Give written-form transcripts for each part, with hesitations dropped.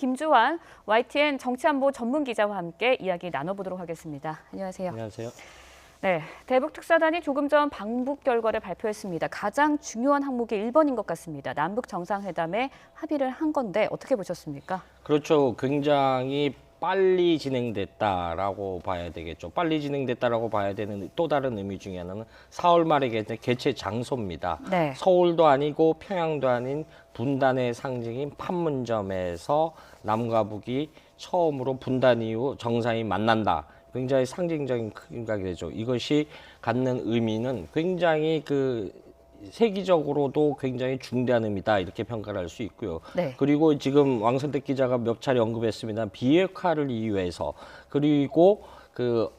김주환 YTN 정치안보 전문 기자와 함께 이야기 나눠보도록 하겠습니다. 안녕하세요. 안녕하세요. 네, 대북 특사단이 조금 전 방북 결과를 발표했습니다. 가장 중요한 항목이 1번인 것 같습니다. 남북 정상회담에 합의를 한 건데 어떻게 보셨습니까? 그렇죠. 굉장히 빨리 진행됐다라고 봐야 되겠죠. 빨리 진행됐다라고 봐야 되는 또 다른 의미 중에 하나는 4월 말에 개최 장소입니다. 네. 서울도 아니고 평양도 아닌 분단의 상징인 판문점에서 남과 북이 처음으로 분단 이후 정상이 만난다. 굉장히 상징적인 크기가 되죠. 이것이 갖는 의미는 굉장히 세계적으로도 굉장히 중대한 의미다 이렇게 평가를 할 수 있고요. 네. 그리고 지금 왕선택 기자가 몇 차례 언급했습니다. 비핵화를 이유해서 그리고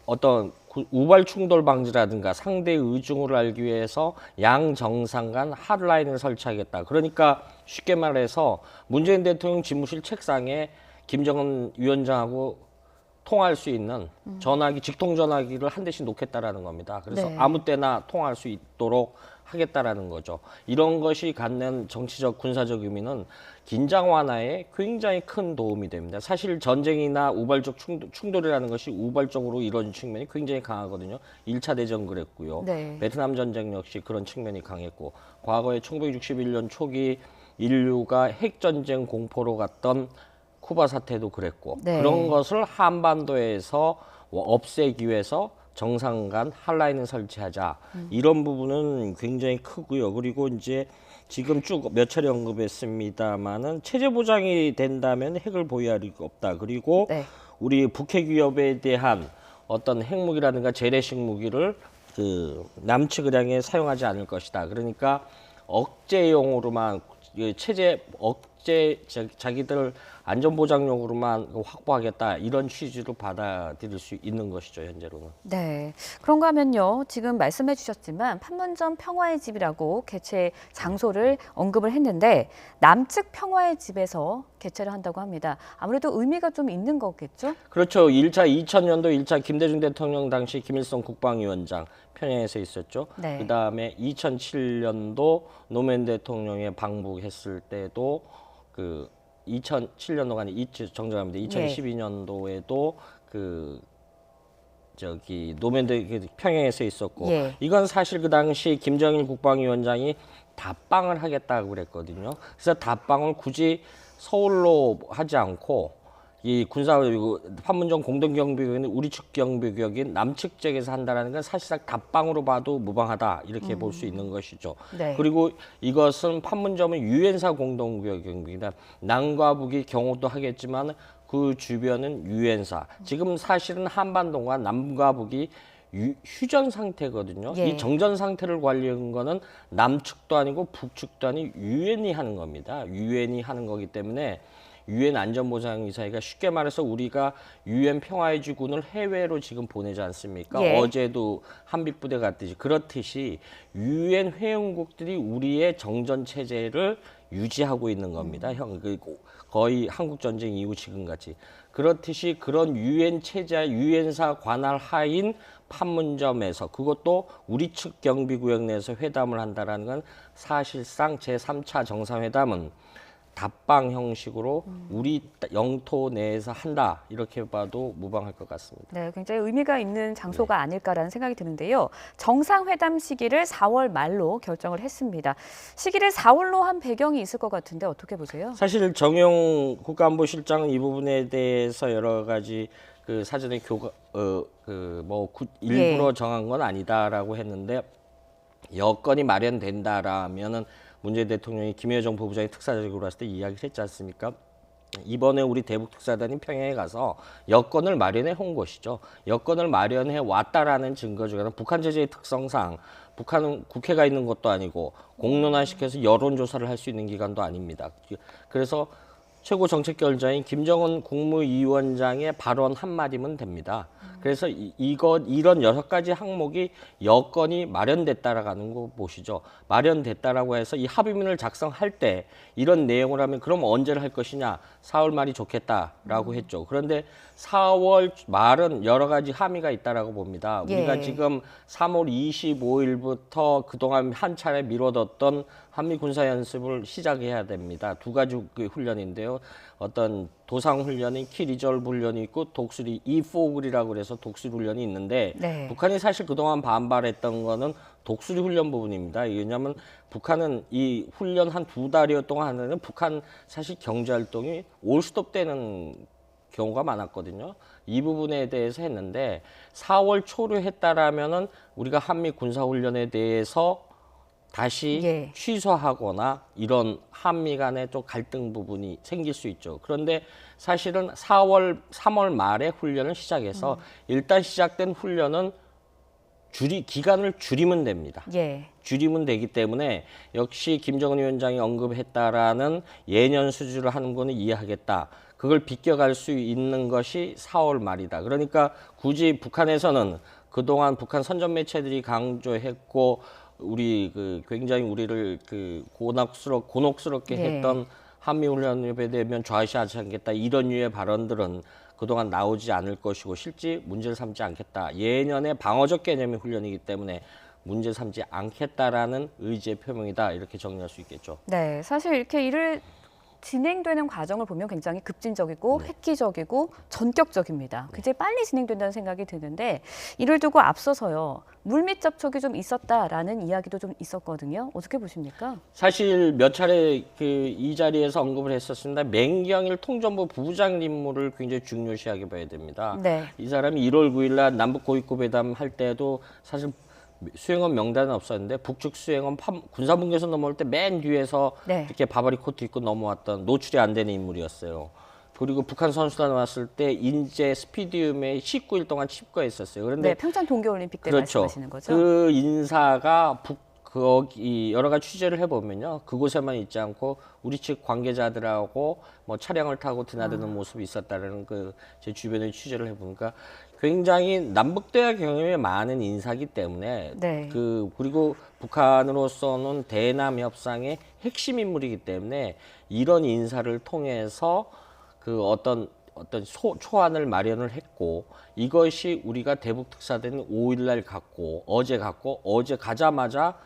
어떤 우발 충돌 방지라든가 상대 의중을 알기 위해서 양 정상 간 핫라인을 설치하겠다. 그러니까 쉽게 말해서 문재인 대통령 집무실 책상에 김정은 위원장하고 통화할 수 있는 전화기, 직통 전화기를 한 대씩 놓겠다라는 겁니다. 그래서 네. 아무 때나 통화할 수 있도록 하겠다라는 거죠. 이런 것이 갖는 정치적, 군사적 의미는 긴장 완화에 굉장히 큰 도움이 됩니다. 사실 전쟁이나 우발적 충돌이라는 것이 우발적으로 이루어진 측면이 굉장히 강하거든요. 1차 대전 그랬고요. 네. 베트남 전쟁 역시 그런 측면이 강했고, 과거에 1961년 초기 인류가 핵전쟁 공포로 갔던 쿠바 사태도 그랬고, 네. 그런 것을 한반도에서 없애기 위해서 정상 간 핫라인을 설치하자. 이런 부분은 굉장히 크고요. 그리고 이제 지금 쭉 몇 차례 언급했습니다마는 체제 보장이 된다면 핵을 보유할 리가 없다. 그리고 네. 우리 북핵 위협에 대한 어떤 핵무기라든가 재래식 무기를 남측을 향해 사용하지 않을 것이다. 그러니까 억제용으로만 체제 자기들 안전보장용으로만 확보하겠다 이런 취지로 받아들일 수 있는 것이죠, 현재로는. 네, 그런가 하면요. 지금 말씀해 주셨지만 판문점 평화의 집이라고 개최 장소를 언급을 했는데 남측 평화의 집에서 개최를 한다고 합니다. 아무래도 의미가 좀 있는 거겠죠? 그렇죠. 2000년도 1차 김대중 대통령 당시 김일성 국방위원장 평양에서 있었죠. 네. 그다음에 2007년도 노무현 대통령의 방북했을 때도 2007년도가 아니 정정합니다. 2012년도에도 노무현 평양에서 있었고, 예. 이건 사실 그 당시 김정일 국방위원장이 답방을 하겠다고 그랬거든요. 그래서 답방을 굳이 서울로 하지 않고 이 판문점 공동경비구역은 우리 측 경비구역인 남측 지역에서 한다는 건 사실상 답방으로 봐도 무방하다 이렇게 볼 수 있는 것이죠. 네. 그리고 이것은 판문점은 유엔사 공동구역입니다. 남과 북이 경호도 하겠지만 그 주변은 유엔사. 지금 사실은 한반도가 남과 북이 휴전 상태거든요. 예. 이 정전 상태를 관리하는 거는 남측도 아니고 북측도 아니고 유엔이 하는 겁니다. 유엔이 하는 거기 때문에 유엔 안전보장이사회가 쉽게 말해서 우리가 유엔 평화의 지군을 해외로 지금 보내지 않습니까? 예. 어제도 한빛부대 갔듯이 그렇듯이 유엔 회원국들이 우리의 정전 체제를 유지하고 있는 겁니다. 거의 한국 전쟁 이후 지금같이 그렇듯이 그런 유엔 체제, 유엔사 관할 하인 판문점에서 그것도 우리 측 경비구역 내에서 회담을 한다라는 건 사실상 제3차 정상회담은 답방 형식으로 우리 영토 내에서 한다 이렇게 봐도 무방할 것 같습니다. 네, 굉장히 의미가 있는 장소가 아닐까라는 생각이 드는데요. 정상회담 시기를 4월 말로 결정을 했습니다. 시기를 4월로 한 배경이 있을 것 같은데 어떻게 보세요? 사실 정용 국가안보실장은 이 부분에 대해서 여러 가지 사전에 일부러 정한 건 아니다라고 했는데, 여건이 마련된다라면은 문재인 대통령이 김여정 부부장이 특사적으로 왔을 때 이야기를 했지 않습니까? 이번에 우리 대북 특사단이 평양에 가서 여건을 마련해 온 것이죠. 여건을 마련해 왔다라는 증거 중에는 북한 제재의 특성상 북한은 국회가 있는 것도 아니고 공론화시켜서 여론조사를 할 수 있는 기관도 아닙니다. 그래서 최고 정책결자인 김정은 국무위원장의 발언 한마디면 됩니다. 그래서 이런 6가지 항목이 여건이 마련됐다라는 거 보시죠. 마련됐다라고 해서 이 합의문을 작성할 때 이런 내용을 하면 그럼 언제를 할 것이냐? 4월 말이 좋겠다라고 했죠. 그런데 4월 말은 여러 가지 함의가 있다라고 봅니다. 우리가 예. 지금 3월 25일부터 그동안 한 차례 미뤄뒀던 한미 군사 연습을 시작해야 됩니다. 두 가지 그 훈련인데요. 어떤 도상 훈련인 키 리저브 훈련이 있고 독수리 E4이라고 그래서 독수리 훈련이 있는데 네. 북한이 사실 그동안 반발했던 거는 독수리 훈련 부분입니다. 왜냐하면 북한은 이 훈련 한 2달여 동안 하는데 북한 사실 경제 활동이 올스톱 되는 경우가 많았거든요. 이 부분에 대해서 했는데 4월 초로 했다라면은 우리가 한미 군사 훈련에 대해서 다시 예. 취소하거나 이런 한미 간의 좀 갈등 부분이 생길 수 있죠. 그런데 사실은 3월 말에 훈련을 시작해서 일단 시작된 훈련은 기간을 줄이면 됩니다. 예. 줄이면 되기 때문에 역시 김정은 위원장이 언급했다라는 예년 수주를 하는 거는 이해하겠다. 그걸 비껴갈 수 있는 것이 4월 말이다. 그러니까 굳이 북한에서는 그동안 북한 선전 매체들이 강조했고 우리 굉장히 우리를 곤혹스럽게 네. 했던 한미 훈련에 되면 좌시하지 않겠다. 이런 류의 발언들은 그동안 나오지 않을 것이고 실제 문제를 삼지 않겠다. 예년의 방어적 개념의 훈련이기 때문에 문제 삼지 않겠다라는 의지의 표명이다. 이렇게 정리할 수 있겠죠. 네, 사실 이렇게 일을 진행되는 과정을 보면 굉장히 급진적이고 획기적이고 전격적입니다. 굉장히 빨리 진행된다는 생각이 드는데 이를 두고 앞서서요. 물밑 접촉이 좀 있었다라는 이야기도 좀 있었거든요. 어떻게 보십니까? 사실 몇 차례 이 자리에서 언급을 했었습니다. 맹경일 통전부 부부장 임무를 굉장히 중요시하게 봐야 됩니다. 네. 이 사람이 1월 9일 날 남북 고위급 회담 할 때도 사실 수행원 명단은 없었는데 북측 수행원 군사분계선 넘어올 때 맨 뒤에서 네. 이렇게 바바리 코트 입고 넘어왔던 노출이 안 되는 인물이었어요. 그리고 북한 선수단 왔을 때 인제 스피디움에 19일 동안 칩거했었어요. 그런데 네, 평창 동계올림픽 때 그렇죠. 말씀하시는 거죠? 그 인사가 거기 여러 가지 취재를 해보면요, 그곳에만 있지 않고 우리 측 관계자들하고 뭐 차량을 타고 드나드는 모습이 있었다는 제 주변에 취재를 해보니까 굉장히 남북대화 경험이 많은 인사기 때문에 네. 그리고 북한으로서는 대남 협상의 핵심 인물이기 때문에 이런 인사를 통해서 어떤 초안을 마련을 했고 이것이 우리가 대북 특사대는 5일날 갔고 어제 가자마자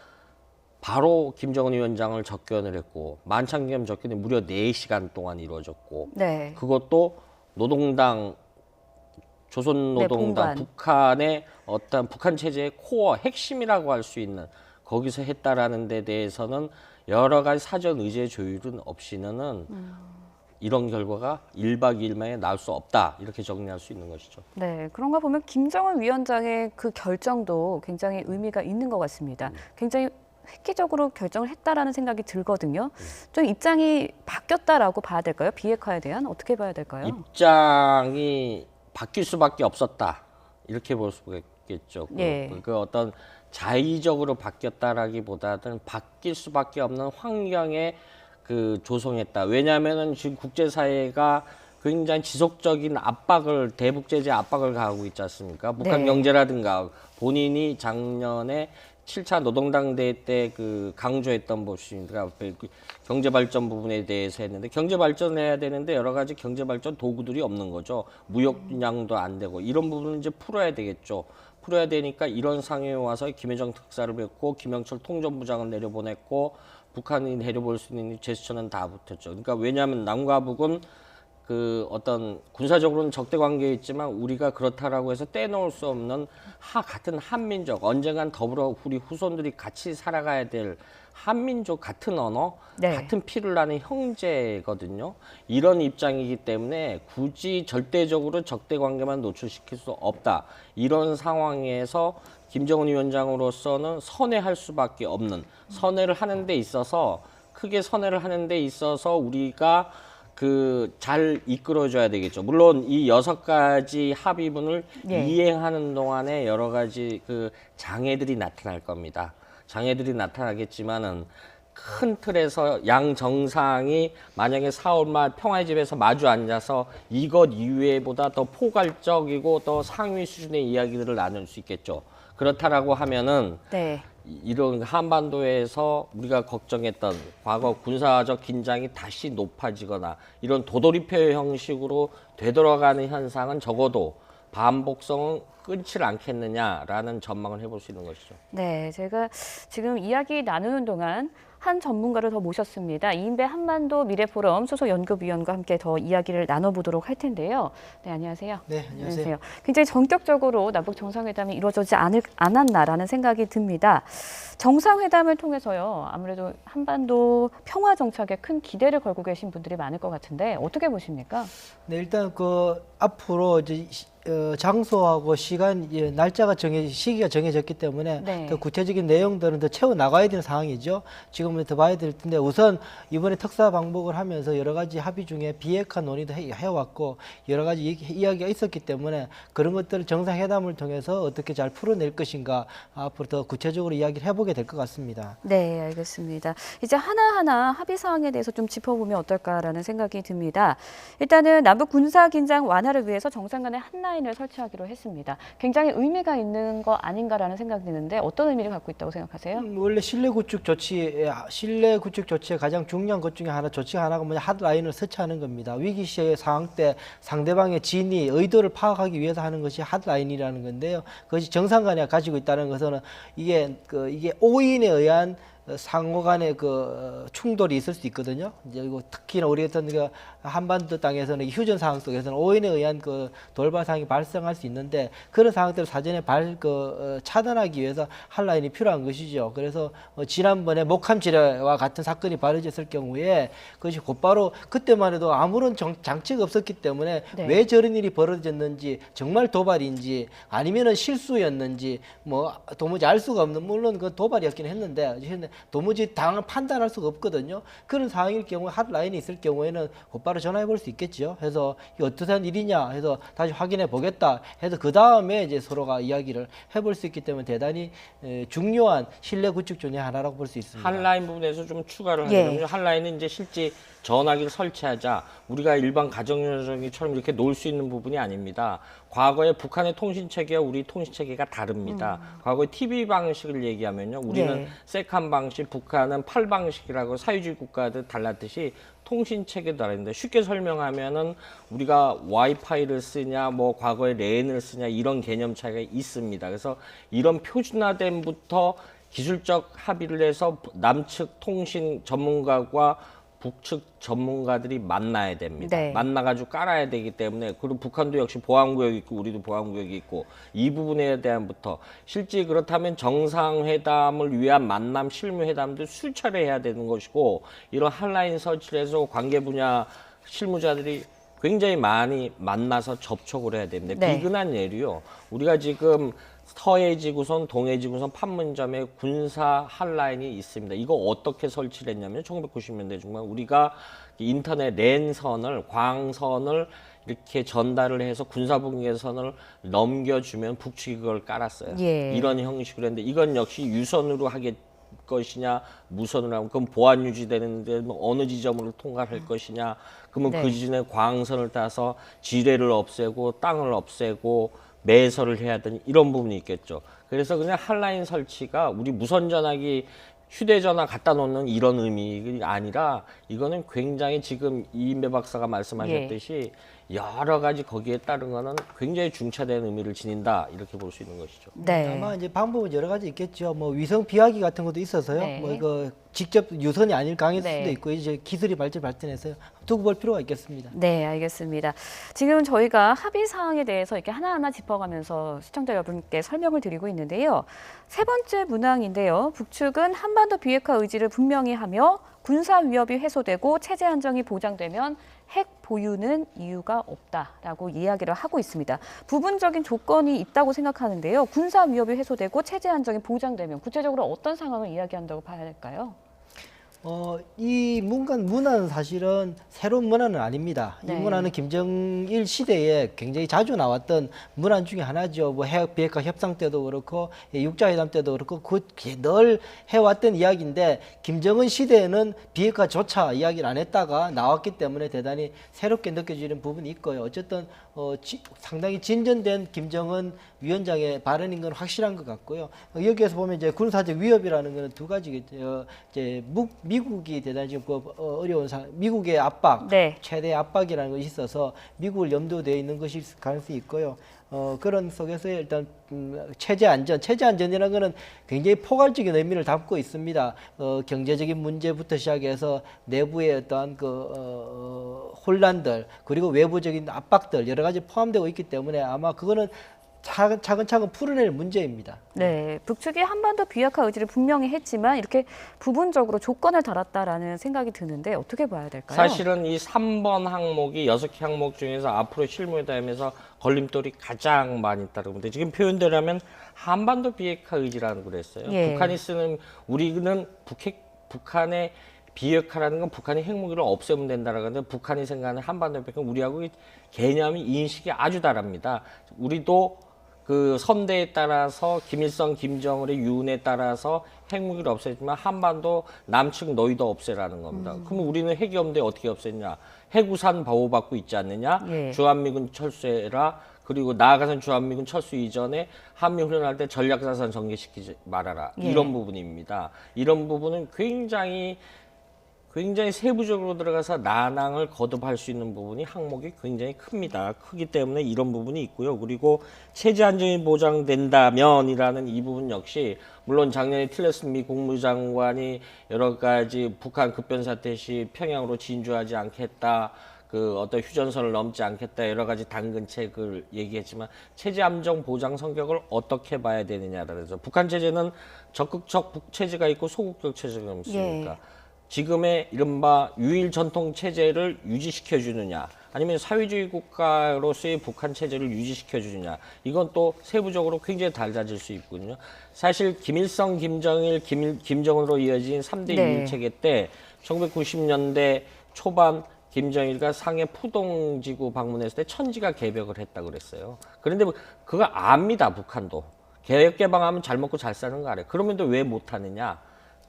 바로 김정은 위원장을 접견을 했고 만찬겸 접견이 무려 4시간 동안 이루어졌고 네. 그것도 노동당 조선노동당 네, 북한의 어떤 북한 체제의 코어 핵심이라고 할 수 있는 거기서 했다라는 데 대해서는 여러 가지 사전 의제 조율은 없이는 이런 결과가 1박 2일 만에 나올 수 없다. 이렇게 정리할 수 있는 것이죠. 네, 그런가 보면 김정은 위원장의 그 결정도 굉장히 의미가 있는 것 같습니다. 굉장히 획기적으로 결정을 했다라는 생각이 들거든요. 좀 입장이 바뀌었다라고 봐야 될까요? 비핵화에 대한 어떻게 봐야 될까요? 입장이 바뀔 수밖에 없었다. 이렇게 볼 수가 있겠죠. 예. 어떤 자의적으로 바뀌었다라기보다는 바뀔 수밖에 없는 환경에 조성했다. 왜냐하면은 지금 국제사회가 굉장히 지속적인 대북 제재 압박을 가하고 있지 않습니까? 북한 네. 경제라든가 본인이 작년에 7차 노동당 대회 때 강조했던 것입니다. 경제 발전 부분에 대해서 했는데 경제 발전을 해야 되는데 여러 가지 경제 발전 도구들이 없는 거죠. 무역량도 안 되고 이런 부분을 이제 풀어야 되겠죠. 풀어야 되니까 이런 상황에 와서 김여정 특사를 뵙고 김영철 통전부장을 내려보냈고 북한이 내려볼 수 있는 제스처는 다 붙었죠. 그러니까 왜냐하면 남과 북은 어떤 군사적으로는 적대 관계에 있지만 우리가 그렇다라고 해서 떼놓을 수 없는 같은 한민족, 언젠간 더불어 우리 후손들이 같이 살아가야 될 한민족 같은 언어, 네. 같은 피를 나는 형제거든요. 이런 입장이기 때문에 굳이 절대적으로 적대 관계만 노출시킬 수 없다. 이런 상황에서 김정은 위원장으로서는 선회할 수밖에 없는, 선회를 하는 데 있어서 크게 선회를 하는 데 있어서 우리가 잘 이끌어줘야 되겠죠. 물론 이 6가지 합의문을 예. 이행하는 동안에 여러 가지 장애들이 나타날 겁니다. 장애들이 나타나겠지만은 큰 틀에서 양 정상이 만약에 4월 말 평화의 집에서 마주 앉아서 이것 이외보다 더 포괄적이고 더 상위 수준의 이야기들을 나눌 수 있겠죠. 그렇다라고 하면은 네. 이런 한반도에서 우리가 걱정했던 과거 군사적 긴장이 다시 높아지거나 이런 도돌이표 형식으로 되돌아가는 현상은 적어도 반복성은 끊지 않겠느냐라는 전망을 해볼 수 있는 것이죠. 네, 제가 지금 이야기 나누는 동안 한 전문가를 더 모셨습니다. 이인배 한반도 미래포럼 소속 연구위원과 함께 더 이야기를 나눠보도록 할 텐데요. 네, 안녕하세요. 네, 안녕하세요. 굉장히 전격적으로 남북 정상회담이 이루어지지 않았나라는 생각이 듭니다. 정상회담을 통해서요, 아무래도 한반도 평화 정착에 큰 기대를 걸고 계신 분들이 많을 것 같은데 어떻게 보십니까? 네, 일단 그 앞으로 이제 장소하고 시간, 날짜가 시기가 정해졌기 때문에 네. 더 구체적인 내용들은 더 채워 나가야 되는 상황이죠. 지금은 더 봐야 될 텐데 우선 이번에 특사 방북을 하면서 여러 가지 합의 중에 비핵화 논의도 해왔고 여러 가지 이야기가 있었기 때문에 그런 것들을 정상회담을 통해서 어떻게 잘 풀어낼 것인가 앞으로 더 구체적으로 이야기를 해보게 될 것 같습니다. 네, 알겠습니다. 이제 하나하나 합의 사항에 대해서 좀 짚어보면 어떨까라는 생각이 듭니다. 일단은 남북 군사 긴장 완화를 위해서 정상 간의 한 라인을 설치하기로 했습니다. 굉장히 의미가 있는 거 아닌가라는 생각이 드는데 어떤 의미를 갖고 있다고 생각하세요? 원래 실내 구축 조치의 가장 중요한 것 중에 조치가 하나가 뭐냐, 핫라인을 설치하는 겁니다. 위기 시의 상황 때 상대방의 진위, 의도를 파악하기 위해서 하는 것이 핫라인이라는 건데요. 그것이 정상 간에 가지고 있다는 것은 이게 오인에 의한 상호 간의 충돌이 있을 수 있거든요. 이제 이거 특히나 우리 같은 한반도 땅에서는 휴전 상황 속에서는 오인에 의한 돌발 상황이 발생할 수 있는데 그런 상황들을 사전에 차단하기 위해서 핫라인이 필요한 것이죠. 그래서 지난번에 목함 지뢰와 같은 사건이 벌어졌을 경우에 그것이 곧바로 그때만 해도 아무런 장치가 없었기 때문에 네. 왜 저런 일이 벌어졌는지 정말 도발인지 아니면은 실수였는지 뭐 도무지 알 수가 없는, 물론 그 도발이었긴 했는데 도무지 판단할 수가 없거든요. 그런 상황일 경우에 핫라인이 있을 경우에는 곧바로 전화해 볼 수 있겠죠. 해서 이 어떠한 일이냐 해서 다시 확인해 보겠다 해서 그 다음에 이제 서로가 이야기를 해볼 수 있기 때문에 대단히 중요한 신뢰 구축 중의 하나라고 볼 수 있습니다. 핫라인 부분에서 좀 추가를 예. 하자면 핫라인은 이제 실제 전화기를 설치하자 우리가 일반 가정용전기처럼 이렇게 놓을 수 있는 부분이 아닙니다. 과거에 북한의 통신 체계와 우리 통신 체계가 다릅니다. 과거에 TV 방식을 얘기하면요, 우리는 네. 세칸 방식, 북한은 팔 방식이라고 사회주의 국가들 달랐듯이 통신 체계도 다른데 쉽게 설명하면은 우리가 와이파이를 쓰냐, 뭐 과거에 랜을 쓰냐 이런 개념 차이가 있습니다. 그래서 이런 표준화됨부터 기술적 합의를 해서 남측 통신 전문가과 북측 전문가들이 만나야 됩니다. 네. 만나가지고 깔아야 되기 때문에, 그리고 북한도 역시 보안구역이 있고 우리도 보안구역이 있고 이 부분에 대한부터 실제 그렇다면 정상회담을 위한 만남 실무회담도 수차례 해야 되는 것이고, 이런 핫라인 설치를 해서 관계 분야 실무자들이 굉장히 많이 만나서 접촉을 해야 됩니다. 네. 비근한 예로요, 우리가 지금 서해지구선, 동해지구선 판문점에 군사 핫라인이 있습니다. 이거 어떻게 설치를 했냐면 1990년대 중반 우리가 인터넷 랜선을, 광선을 이렇게 전달을 해서 군사분계선을 넘겨주면 북측이 그걸 깔았어요. 예. 이런 형식으로 했는데 이건 역시 유선으로 하겠 것이냐 무선으로 하면 그럼 보안 유지되는데 어느 지점으로 통과할 것이냐, 그러면 네. 그 지점에 광선을 따서 지뢰를 없애고 땅을 없애고 매설을 해야 되는 이런 부분이 있겠죠. 그래서 그냥 핫라인 설치가 우리 무선 전화기 휴대전화 갖다 놓는 이런 의미가 아니라 이거는 굉장히 지금 이인배 박사가 말씀하셨듯이 여러 가지 거기에 따른 거는 굉장히 중차대한 의미를 지닌다, 이렇게 볼 수 있는 것이죠. 네. 아마 이제 방법은 여러 가지 있겠죠. 뭐 위성 비하기 같은 것도 있어서요. 네. 뭐 이거 직접 유선이 아닐 가능성일 네. 수도 있고 이제 기술이 발전해서요. 두고 볼 필요가 있겠습니다. 네, 알겠습니다. 지금 저희가 합의 사항에 대해서 이렇게 하나하나 짚어가면서 시청자 여러분께 설명을 드리고 있는데요. 세 번째 문항인데요. 북측은 한반도 비핵화 의지를 분명히 하며 군사 위협이 해소되고 체제 안정이 보장되면 핵 보유는 이유가 없다라고 이야기를 하고 있습니다. 부분적인 조건이 있다고 생각하는데요. 군사 위협이 해소되고 체제 안정이 보장되면 구체적으로 어떤 상황을 이야기한다고 봐야 할까요? 이 문화는 사실은 새로운 문화는 아닙니다. 네. 이 문화는 김정일 시대에 굉장히 자주 나왔던 문화 중에 하나죠. 뭐 해역 비핵화 협상 때도 그렇고 육자회담 때도 그렇고 늘 해왔던 이야기인데, 김정은 시대에는 비핵화조차 이야기를 안 했다가 나왔기 때문에 대단히 새롭게 느껴지는 부분이 있고요. 어쨌든 상당히 진전된 김정은 위원장의 발언인 건 확실한 것 같고요. 여기에서 보면 이제 군사적 위협이라는 것은 두 가지겠죠. 이제 미국이 대단히 지금 어려운 상황, 미국의 압박, 네. 최대 압박이라는 것이 있어서 미국을 염두되어 있는 것일 가능성이 있고요. 그런 속에서 일단 체제 안전이라는 것은 굉장히 포괄적인 의미를 담고 있습니다. 경제적인 문제부터 시작해서 내부의 어떠한 혼란들 그리고 외부적인 압박들 여러 가지 포함되고 있기 때문에 아마 그거는 차근차근 풀어낼 문제입니다. 네, 북측이 한반도 비핵화 의지를 분명히 했지만 이렇게 부분적으로 조건을 달았다라는 생각이 드는데 어떻게 봐야 될까요? 사실은 이 3번 항목이 6개 항목 중에서 앞으로 실무회담에서 걸림돌이 가장 많이 있다고 보는데 지금 표현대로 하면 한반도 비핵화 의지라는 그랬어요. 예. 북한이 쓰는 우리는 북한의 비핵화라는 건 북한이 핵무기를 없애면 된다라고 하는데 북한이 생각하는 한반도 비핵화 우리하고 개념이 인식이 아주 다릅니다. 우리도 그 선대에 따라서 김일성, 김정을의 유언에 따라서 핵무기를 없애지만 한반도 남측 너희도 없애라는 겁니다. 그러면 우리는 핵이 없는데 어떻게 없앴냐? 핵우산 보호받고 있지 않느냐? 예. 주한미군 철수해라. 그리고 나아가선 주한미군 철수 이전에 한미훈련할 때 전략자산 전개시키지 말아라. 예. 이런 부분입니다. 이런 부분은 굉장히 세부적으로 들어가서 난항을 거듭할 수 있는 부분이 항목이 굉장히 큽니다. 크기 때문에 이런 부분이 있고요. 그리고 체제 안정이 보장된다면이라는 이 부분 역시 물론 작년에 틸러슨 미 국무장관이 여러 가지 북한 급변 사태 시 평양으로 진주하지 않겠다. 그 어떤 휴전선을 넘지 않겠다 여러 가지 당근책을 얘기했지만 체제 안정 보장 성격을 어떻게 봐야 되느냐라 그래서 북한 체제는 적극적 북체제가 있고 소극적 체제가 있습니까? 예. 지금의 이른바 유일 전통 체제를 유지시켜 주느냐 아니면 사회주의 국가로서의 북한 체제를 유지시켜 주느냐 이건 또 세부적으로 굉장히 달라질 수 있거든요. 사실 김일성, 김정일, 김정은으로 이어진 3대 네. 유일 체계 때 1990년대 초반 김정일과 상해 푸동지구 방문했을 때 천지가 개벽을 했다고 그랬어요. 그런데 그거 압니다, 북한도. 개혁 개방하면 잘 먹고 잘 사는 거 알아요. 그러면 왜 못하느냐?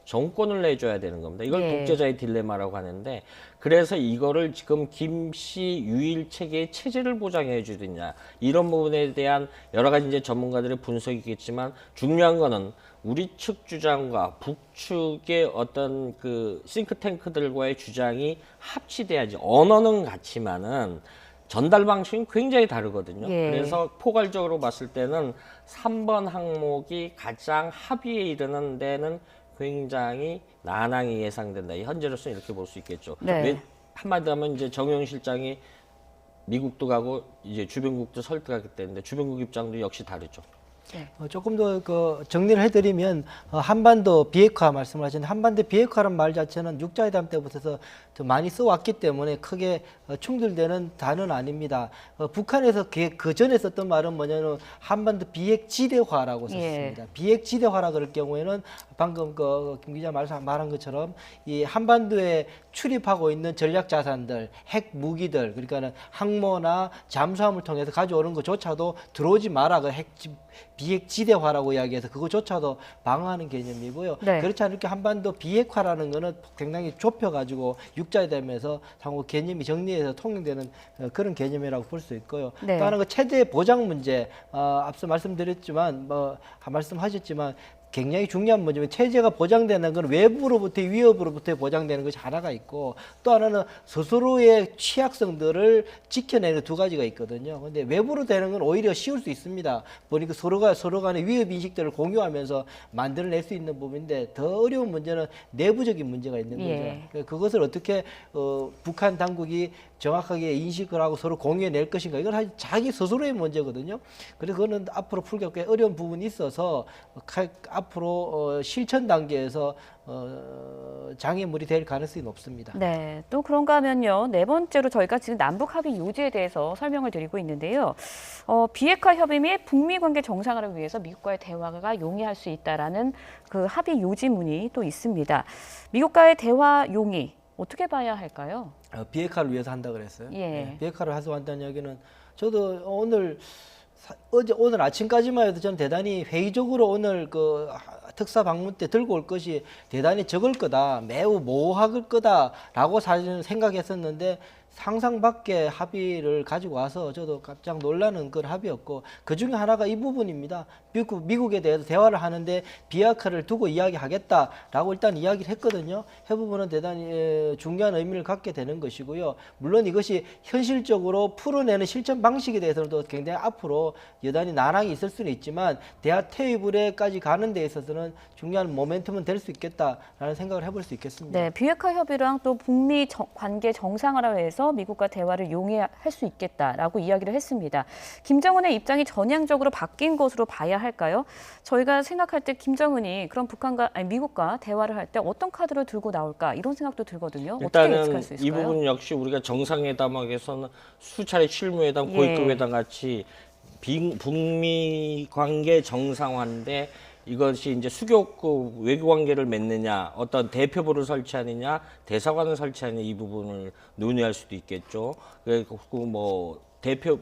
정권을 내줘야 되는 겁니다. 이걸 예. 독재자의 딜레마라고 하는데 그래서 이거를 지금 김씨 유일 체계의 체제를 보장해 주느냐 이런 부분에 대한 여러 가지 이제 전문가들의 분석이겠지만 중요한 거는 우리 측 주장과 북측의 어떤 그 싱크탱크들과의 주장이 합치돼야지 언어는 같지만은 전달 방식은 굉장히 다르거든요. 예. 그래서 포괄적으로 봤을 때는 3번 항목이 가장 합의에 이르는 데는 굉장히 난항이 예상된다. 현재로서는 이렇게 볼 수 있겠죠. 네. 한마디로 하면 이제 정용 실장이 미국도 가고 이제 주변국도 설득하기 때문에 주변국 입장도 역시 다르죠. 조금 더 정리를 해드리면 한반도 비핵화 말씀을 하셨는데 한반도 비핵화라는 말 자체는 육자회담 때부터 더 많이 써왔기 때문에 크게 충돌되는 단어는 아닙니다. 북한에서 그 전에 썼던 말은 뭐냐면 한반도 비핵지대화라고 썼습니다. 예. 비핵지대화라 그럴 경우에는 방금 김 기자 말한 것처럼 이 한반도에 출입하고 있는 전략 자산들, 핵 무기들, 그러니까는 항모나 잠수함을 통해서 가져오는 것조차도 들어오지 마라. 그 비핵지대화라고 이야기해서 그것조차도 방어하는 개념이고요. 네. 그렇지 않게 한반도 비핵화라는 거는 굉장히 좁혀가지고 육자회담에서 상호 개념이 정리해서 통용되는 그런 개념이라고 볼 수 있고요. 네. 또 하나 그 체제 보장 문제, 앞서 말씀드렸지만 말씀하셨지만 굉장히 중요한 문제면 체제가 보장되는 건 외부로부터 위협으로부터 보장되는 것이 하나가 있고 또 하나는 스스로의 취약성들을 지켜내는 두 가지가 있거든요. 근데 외부로 되는 건 오히려 쉬울 수 있습니다. 보니까 서로 간의 위협 인식들을 공유하면서 만들어낼 수 있는 부분인데 더 어려운 문제는 내부적인 문제가 있는 거죠. 예. 그것을 어떻게 북한 당국이 정확하게 인식을 하고 서로 공유해낼 것인가 이건 자기 스스로의 문제거든요. 그래서 그거는 앞으로 풀기가 꽤 어려운 부분이 있어서 앞으로 실천 단계에서 장애물이 될 가능성이 높습니다. 네, 또 그런가 하면요. 네 번째로 저희가 지금 남북 합의 요지에 대해서 설명을 드리고 있는데요. 비핵화 협의 및 북미 관계 정상화를 위해서 미국과의 대화가 용이할 수 있다라는 그 합의 요지문이 또 있습니다. 미국과의 대화 용이 어떻게 봐야 할까요? 비핵화를 위해서 한다 그랬어요. 예. 네, 비핵화를 해서 한다는 이야기는 저도 오늘 아침까지만 해도 저는 대단히 회의적으로 오늘 그 특사 방문 때 들고 올 것이 대단히 적을 거다, 매우 모호할 거다라고 사실은 생각했었는데 상상 밖의 합의를 가지고 와서 저도 깜짝 놀라는 그런 합의였고 그 중에 하나가 이 부분입니다. 미국에 대해서 대화를 하는데 비핵화를 두고 이야기하겠다라고 일단 이야기를 했거든요. 이 부분은 대단히 중요한 의미를 갖게 되는 것이고요. 물론 이것이 현실적으로 풀어내는 실천 방식에 대해서는 또 굉장히 앞으로 여전히 난항이 있을 수는 있지만 대화 테이블에까지 가는 데 있어서는 중요한 모멘텀은 될 수 있겠다라는 생각을 해볼 수 있겠습니다. 네, 비핵화 협의랑 또 북미 관계 정상화를 위해서 미국과 대화를 용이할 수 있겠다라고 이야기를 했습니다. 김정은의 입장이 전향적으로 바뀐 것으로 봐야 할까요? 저희가 생각할 때 김정은이 그럼 미국과 대화를 할 때 어떤 카드를 들고 나올까 이런 생각도 들거든요. 어떻게 예측할 수 일단은 있을까요? 이 부분 역시 우리가 정상회담에서는 수차례 실무회담, 고위급회담 같이 북미 관계 정상화인데 이것이 이제 수교급 외교 관계를 맺느냐, 어떤 대표부를 설치하느냐, 대사관을 설치하느냐 이 부분을 논의할 수도 있겠죠. 그리고 뭐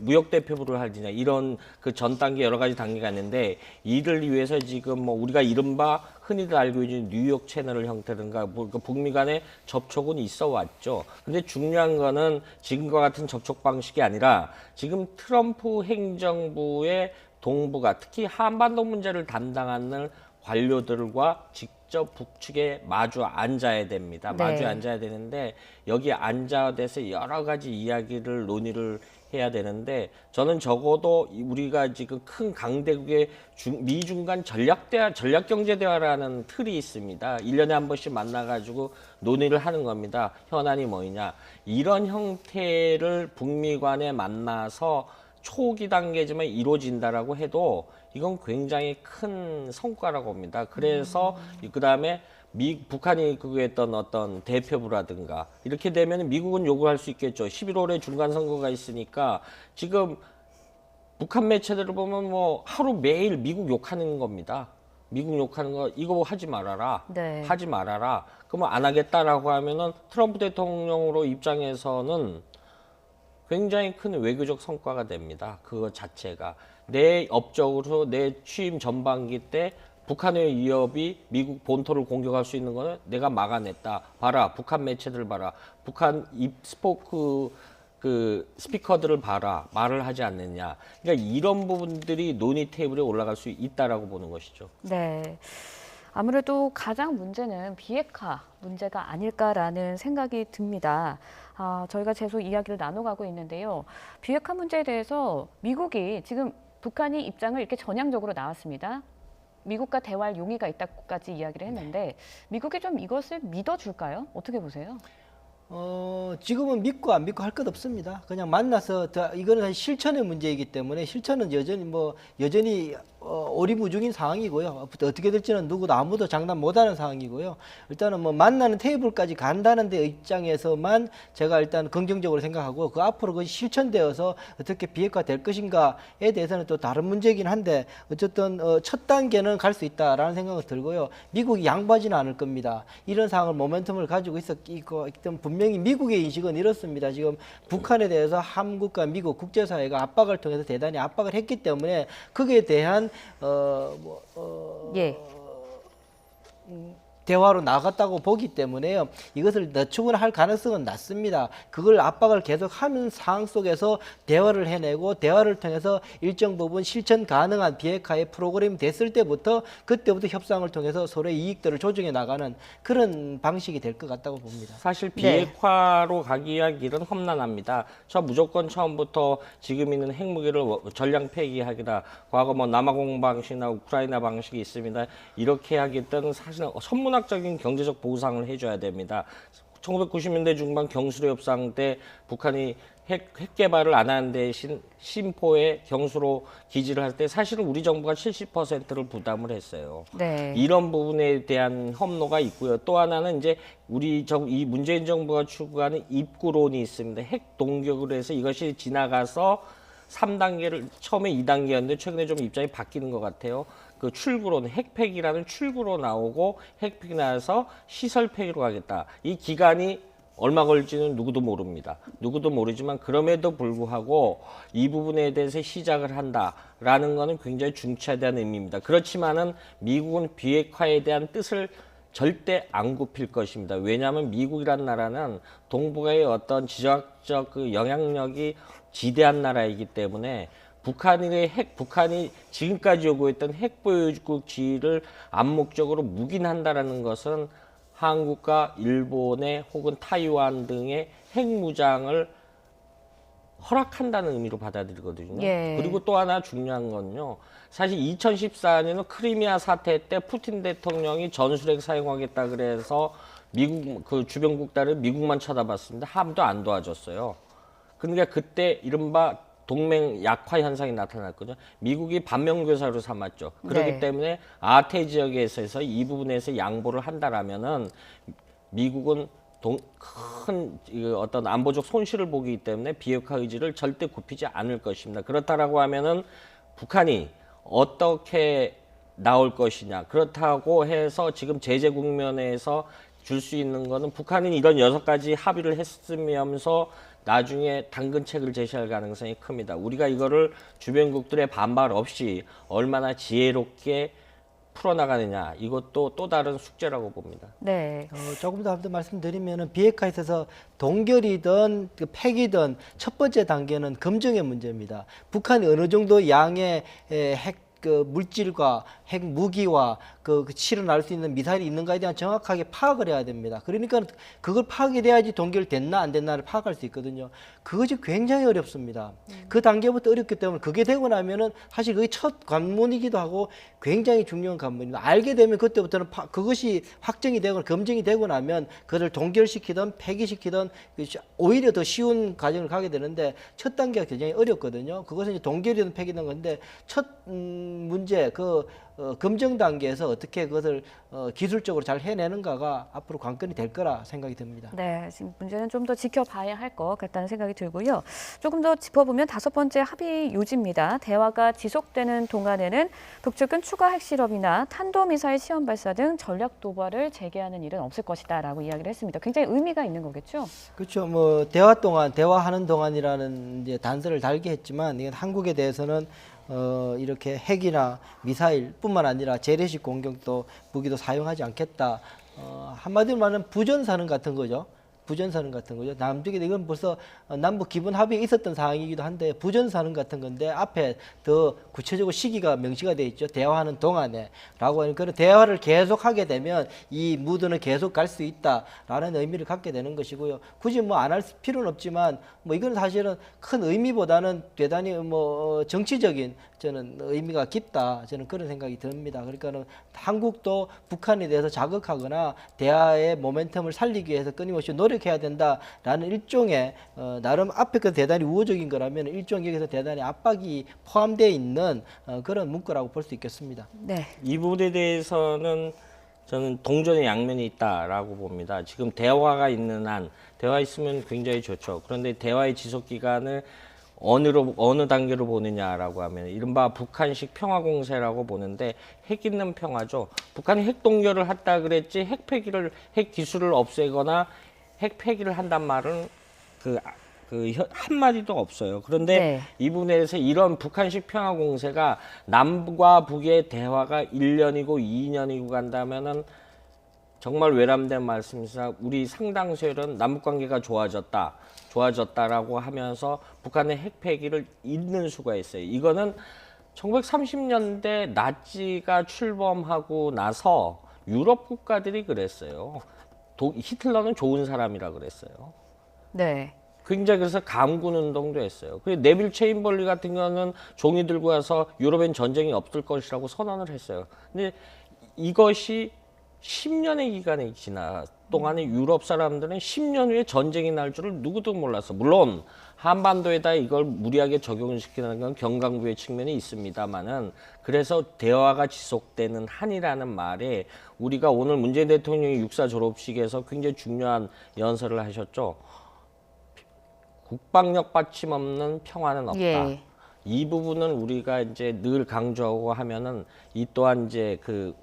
무역 대표부를 하느냐 이런 그 전 단계 여러 가지 단계가 있는데 이를 위해서 지금 뭐 우리가 이른바 흔히들 알고 있는 뉴욕 채널 형태든가 그 북미 간의 접촉은 있어 왔죠. 근데 중요한 거는 지금과 같은 접촉 방식이 아니라 지금 트럼프 행정부의 동부가 특히 한반도 문제를 담당하는 관료들과 직접 북측에 마주 앉아야 됩니다. 마주 네. 앉아야 되는데 여기 앉아서 여러 가지 이야기를 논의를 해야 되는데 저는 적어도 우리가 지금 큰 강대국의 미중 간 전략경제대화라는 틀이 있습니다. 1년에 한 번씩 만나가지고 논의를 하는 겁니다. 현안이 뭐냐. 이런 형태를 북미 간에 만나서 초기 단계지만 이루어진다라고 해도 이건 굉장히 큰 성과라고 봅니다. 그래서 그다음에 북한이 그거했던 어떤 대표부라든가 이렇게 되면 미국은 요구할 수 있겠죠. 11월에 중간 선거가 있으니까 지금 북한 매체들을 보면 뭐 하루 매일 미국 욕하는 겁니다. 미국 욕하는 거 이거 하지 말아라. 네. 하지 말아라. 그러면 안 하겠다라고 하면은 트럼프 대통령으로 입장에서는 굉장히 큰 외교적 성과가 됩니다. 그거 자체가 내 업적으로 내 취임 전반기 때 북한의 위협이 미국 본토를 공격할 수 있는 거는 내가 막아냈다. 봐라, 북한 매체들 봐라, 북한 스피커들을 봐라, 말을 하지 않느냐. 그러니까 이런 부분들이 논의 테이블에 올라갈 수 있다라고 보는 것이죠. 네. 아무래도 가장 문제는 비핵화 문제가 아닐까라는 생각이 듭니다. 저희가 계속 이야기를 나눠가고 있는데요. 비핵화 문제에 대해서 미국이 지금 북한이 입장을 이렇게 전향적으로 나왔습니다. 미국과 대화할 용의가 있다고까지 이야기를 했는데 미국이 좀 이것을 믿어줄까요? 어떻게 보세요? 지금은 믿고 안 믿고 할 것 없습니다. 그냥 만나서 이거는 사실 실천의 문제이기 때문에 실천은 여전히 오리무중인 상황이고요. 어떻게 될지는 아무도 장담 못하는 상황이고요. 일단은 뭐 만나는 테이블까지 간다는 데 입장에서만 제가 일단 긍정적으로 생각하고 그 앞으로 그 실천되어서 어떻게 비핵화될 것인가에 대해서는 또 다른 문제이긴 한데 어쨌든 첫 단계는 갈 수 있다라는 생각은 들고요. 미국이 양보하지는 않을 겁니다. 이런 상황을 모멘텀을 가지고 있던 분명히 미국의 인식은 이렇습니다. 지금 북한에 대해서 한국과 미국 국제사회가 압박을 통해서 대단히 압박을 했기 때문에 거기에 대한 예. 대화로 나갔다고 보기 때문에요. 이것을 늦추거나 할 가능성은 낮습니다. 그걸 압박을 계속하는 상황 속에서 대화를 해내고 대화를 통해서 일정 부분 실천 가능한 비핵화의 프로그램이 됐을 때부터 그때부터 협상을 통해서 서로의 이익들을 조정해 나가는 그런 방식이 될 것 같다고 봅니다. 사실 비핵화로 가기 위한 길은 험난합니다. 무조건 처음부터 지금 있는 핵무기를 전량 폐기하기다. 과거 뭐 남아공 방식이나 우크라이나 방식이 있습니다. 이렇게 하겠다는 사실은 천문학적인 경제적 보상을 해줘야 됩니다. 1990년대 중반 경수로 협상 때 북한이 핵 개발을 안 하는 대신 심포에 경수로 기지를 할 때 사실은 우리 정부가 70%를 부담을 했어요. 네. 이런 부분에 대한 험로가 있고요. 또 하나는 이제 이 문재인 정부가 추구하는 입구론이 있습니다. 핵 동격으로 해서 이것이 지나가서 3단계를 처음에 2단계였는데 최근에 좀 입장이 바뀌는 것 같아요. 그 출구로는 핵폐기라는 출구로 나오고 핵폐기 나와서 시설 폐기로 가겠다. 이 기간이 얼마 걸릴지는 누구도 모릅니다. 누구도 모르지만 그럼에도 불구하고 이 부분에 대해서 시작을 한다라는 것은 굉장히 중차대한 의미입니다. 그렇지만은 미국은 비핵화에 대한 뜻을 절대 안 굽힐 것입니다. 왜냐하면 미국이란 나라는 동북아의 어떤 지정학적 그 영향력이 지대한 나라이기 때문에 북한이 지금까지 요구했던 핵 보유국 지위를 암묵적으로 묵인한다라는 것은 한국과 일본의 혹은 타이완 등의 핵 무장을 허락한다는 의미로 받아들이거든요. 예. 그리고 또 하나 중요한 건요. 사실 2014년은 크리미아 사태 때 푸틴 대통령이 전술핵 사용하겠다 그래서 미국 그 주변 국가를 미국만 쳐다봤습니다. 함도 안 도와줬어요. 그러니까 그때 이른바 동맹 약화 현상이 나타났거든요. 미국이 반면교사로 삼았죠. 그렇기 네. 때문에 아태 지역에서 이 부분에서 양보를 한다라면은 미국은 큰 어떤 안보적 손실을 보기 때문에 비핵화 의지를 절대 굽히지 않을 것입니다. 그렇다라고 하면은 북한이 어떻게 나올 것이냐. 그렇다고 해서 지금 제재 국면에서 줄 수 있는 거는 북한이 이런 6가지 합의를 했으면서 나중에 당근책을 제시할 가능성이 큽니다. 우리가 이거를 주변국들의 반발 없이 얼마나 지혜롭게 풀어나가느냐, 이것도 또 다른 숙제라고 봅니다. 네. 조금 더 말씀드리면은 비핵화에 있어서 동결이든 그 폐기든 첫 번째 단계는 검증의 문제입니다. 북한이 어느 정도 양의 핵 그 물질과 핵 무기와 그 실어날 수 있는 미사일이 있는가에 대한 정확하게 파악을 해야 됩니다. 그러니까 그걸 파악이 돼야지 동결됐나 안 됐나를 파악할 수 있거든요. 그것이 굉장히 어렵습니다. 그 단계부터 어렵기 때문에 그게 되고 나면은 사실 그게 첫 관문이기도 하고 굉장히 중요한 관문입니다. 알게 되면 그때부터는 그것이 확정이 되거나 검증이 되고 나면 그것을 동결시키든 폐기시키든 오히려 더 쉬운 과정을 가게 되는데 첫 단계가 굉장히 어렵거든요. 그것은 이제 동결이든 폐기든 건데 첫 문제 검증 단계에서 어떻게 그것을 기술적으로 잘 해내는가가 앞으로 관건이 될 거라 생각이 듭니다. 네, 지금 문제는 좀 더 지켜봐야 할 것 같다는 생각이 들고요. 조금 더 짚어보면 5번째 합의 요지입니다. 대화가 지속되는 동안에는 북측은 추가 핵실험이나 탄도미사일 시험 발사 등 전략 도발을 재개하는 일은 없을 것이다라고 이야기를 했습니다. 굉장히 의미가 있는 거겠죠? 그렇죠. 뭐 대화하는 동안이라는 이제 단서를 달게 했지만 이건 한국에 대해서는 이렇게 핵이나 미사일뿐만 아니라 재래식 공격도 무기도 사용하지 않겠다. 한마디로 말하면 부전선언 같은 거죠. 부전선언 같은 거죠. 남쪽에 이건 벌써 남북 기본 합의에 있었던 사항이기도 한데 부전선언 같은 건데 앞에 더 구체적으로 시기가 명시가 돼 있죠. 대화하는 동안에라고 하는 그런 대화를 계속하게 되면 이 무드는 계속 갈 수 있다라는 의미를 갖게 되는 것이고요. 굳이 뭐 안 할 필요는 없지만 뭐 이건 사실은 큰 의미보다는 대단히 뭐 정치적인 저는 의미가 깊다. 저는 그런 생각이 듭니다. 그러니까는 한국도 북한에 대해서 자극하거나 대화의 모멘텀을 살리기 위해서 끊임없이 노력해야 된다라는 일종의 나름 앞에 그 대단히 우호적인 거라면 일종 여기서 대단히 압박이 포함되어 있는 그런 문구라고 볼 수 있겠습니다. 네. 이 부분에 대해서는 저는 동전의 양면이 있다라고 봅니다. 지금 대화가 있는 한, 대화 있으면 굉장히 좋죠. 그런데 대화의 지속 기간을 어느 단계로 보느냐라고 하면 이른바 북한식 평화 공세라고 보는데 핵 있는 평화죠. 북한이 핵 동결을 했다 그랬지 핵 기술을 없애거나 핵 폐기를 한단 말은 한마디도 없어요. 그런데 네. 이 부분에서 이런 북한식 평화 공세가 남과 북의 대화가 1년이고 2년이고 간다면은 정말 외람된 말씀이지만 우리 상당수는 남북 관계가 좋아졌다라고 하면서 북한의 핵 폐기를 잇는 수가 있어요. 이거는 1930년대 나치가 출범하고 나서 유럽 국가들이 그랬어요. 히틀러는 좋은 사람이라 그랬어요. 네. 굉장히 그래서 감군 운동도 했어요. 그리고 네빌 체인벌리 같은 경우는 종이 들고 와서 유럽엔 전쟁이 없을 것이라고 선언을 했어요. 근데 이것이 10년의 기간이 지나 동안에 유럽 사람들은 10년 후에 전쟁이 날 줄을 누구도 몰랐어. 물론 한반도에다 이걸 무리하게 적용시키는 건 경강부의 측면이 있습니다만은 그래서 대화가 지속되는 한이라는 말에 우리가 오늘 문재인 대통령이 육사 졸업식에서 굉장히 중요한 연설을 하셨죠. 국방력 받침 없는 평화는 없다. 예. 이 부분은 우리가 이제 늘 강조하고 하면은 이 또한 이제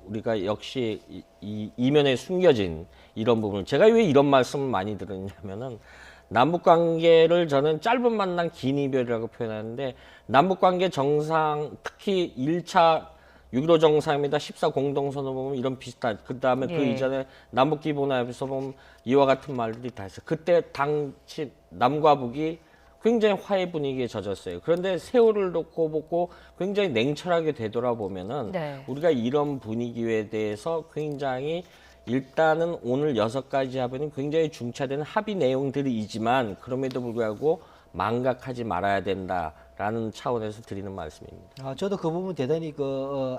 우리가 역시 이 이면에 숨겨진 이런 부분을 제가 왜 이런 말씀을 많이 들었냐면은 남북 관계를 저는 짧은 만남 긴 이별이라고 표현하는데 남북 관계 정상 특히 1차 6.15 정상회담 14 공동선언 보면 이런 비슷한 그다음에 그 예. 이전에 남북기본합의서 보면 이와 같은 말들이 다 있어요. 그때 당시 남과 북이 굉장히 화해 분위기에 젖었어요. 그런데 세월을 놓고 보고 굉장히 냉철하게 되돌아보면은 네. 우리가 이런 분위기에 대해서 굉장히 일단은 오늘 6가지 합의는 굉장히 중차대한 합의 내용들이지만 그럼에도 불구하고 망각하지 말아야 된다라는 차원에서 드리는 말씀입니다. 저도 그 부분 대단히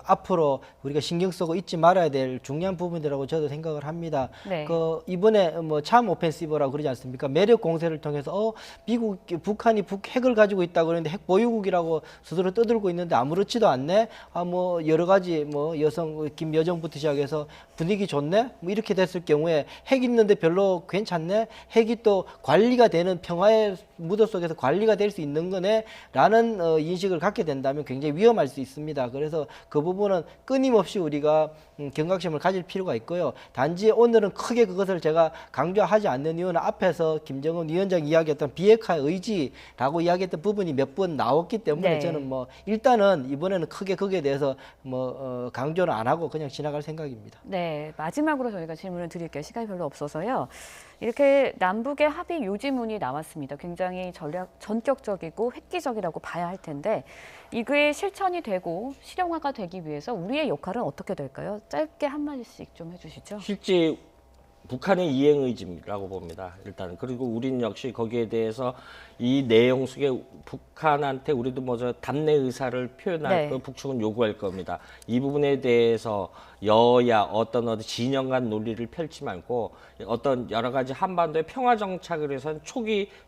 앞으로 우리가 신경 쓰고 잊지 말아야 될 중요한 부분이라고 저도 생각을 합니다. 네. 이번에 참 오펜시브라고 그러지 않습니까? 매력 공세를 통해서 북한이 핵을 가지고 있다고 그러는데 핵 보유국이라고 스스로 떠들고 있는데 아무렇지도 않네. 여러 가지 김여정부터 시작해서 분위기 좋네. 이렇게 됐을 경우에 핵 있는데 별로 괜찮네. 핵이 또 관리가 되는 평화의 무도 속에서 관리가 될 수 있는 거네라는 인식을 갖게 된다면 굉장히 위험할 수 있습니다. 그래서 그 부분은 끊임없이 우리가 경각심을 가질 필요가 있고요. 단지 오늘은 크게 그것을 제가 강조하지 않는 이유는 앞에서 김정은 위원장 이야기했던 비핵화의 의지라고 이야기했던 부분이 몇 번 나왔기 때문에 네. 저는 일단은 이번에는 크게 거기에 대해서 강조는 안 하고 그냥 지나갈 생각입니다. 네, 마지막으로 저희가 질문을 드릴게요. 시간이 별로 없어서요. 이렇게 남북의 합의 요지문이 나왔습니다. 굉장히 전격적이고 획기적이라고 봐야 할 텐데 이게 실천이 되고 실용화가 되기 위해서 우리의 역할은 어떻게 될까요? 짧게 한마디씩 좀 해주시죠. 실제 북한의 이행 의지라고 봅니다. 일단 그리고 우리는 역시 거기에 대해서 이 내용 속에 북한한테 우리도 먼저 답례 의사를 표현할 네. 거 북측은 요구할 겁니다. 이 부분에 대해서 여야 어떤 진영 간 논리를 펼치지 말고 어떤 여러 가지 한반도의 평화 정착을 위해서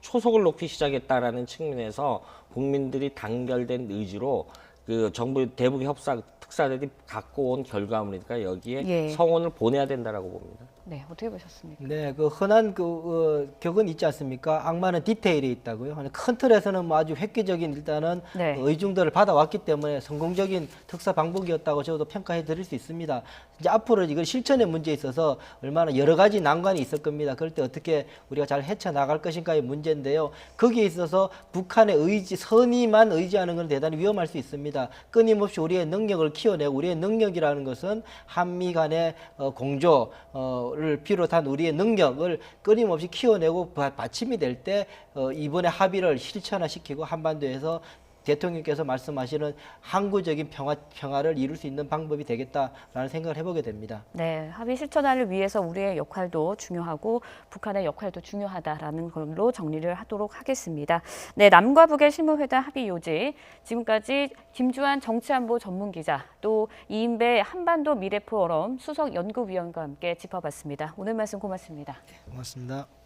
초속을 놓기 시작했다라는 측면에서 국민들이 단결된 의지로 그 정부 대북 협상 특사들이 갖고 온 결과물이니까 여기에 예. 성원을 보내야 된다라고 봅니다. 네, 어떻게 보셨습니까? 네, 흔한 격은 있지 않습니까? 악마는 디테일이 있다고요. 큰 틀에서는 아주 획기적인 일단은 네. 의중들을 받아왔기 때문에 성공적인 특사 방법이었다고 저도 평가해 드릴 수 있습니다. 이제 앞으로 이걸 실천의 문제에 있어서 얼마나 여러 가지 난관이 있을 겁니다. 그럴 때 어떻게 우리가 잘 헤쳐나갈 것인가의 문제인데요. 거기에 있어서 북한의 선의만 의지하는 건 대단히 위험할 수 있습니다. 끊임없이 우리의 능력을 키워내고 우리의 능력이라는 것은 한미 간의 공조를 비롯한 우리의 능력을 끊임없이 키워내고 받침이 될 때 이번에 합의를 실천화시키고 한반도에서 대통령께서 말씀하시는 항구적인 평화를 이룰 수 있는 방법이 되겠다라는 생각을 해보게 됩니다. 네, 합의 실천화를 위해서 우리의 역할도 중요하고 북한의 역할도 중요하다라는 걸로 정리를 하도록 하겠습니다. 네, 남과 북의 실무회담 합의 요지 지금까지 김주환 정치안보 전문기자 또 이인배 한반도 미래포럼 수석 연구위원과 함께 짚어봤습니다. 오늘 말씀 고맙습니다. 고맙습니다.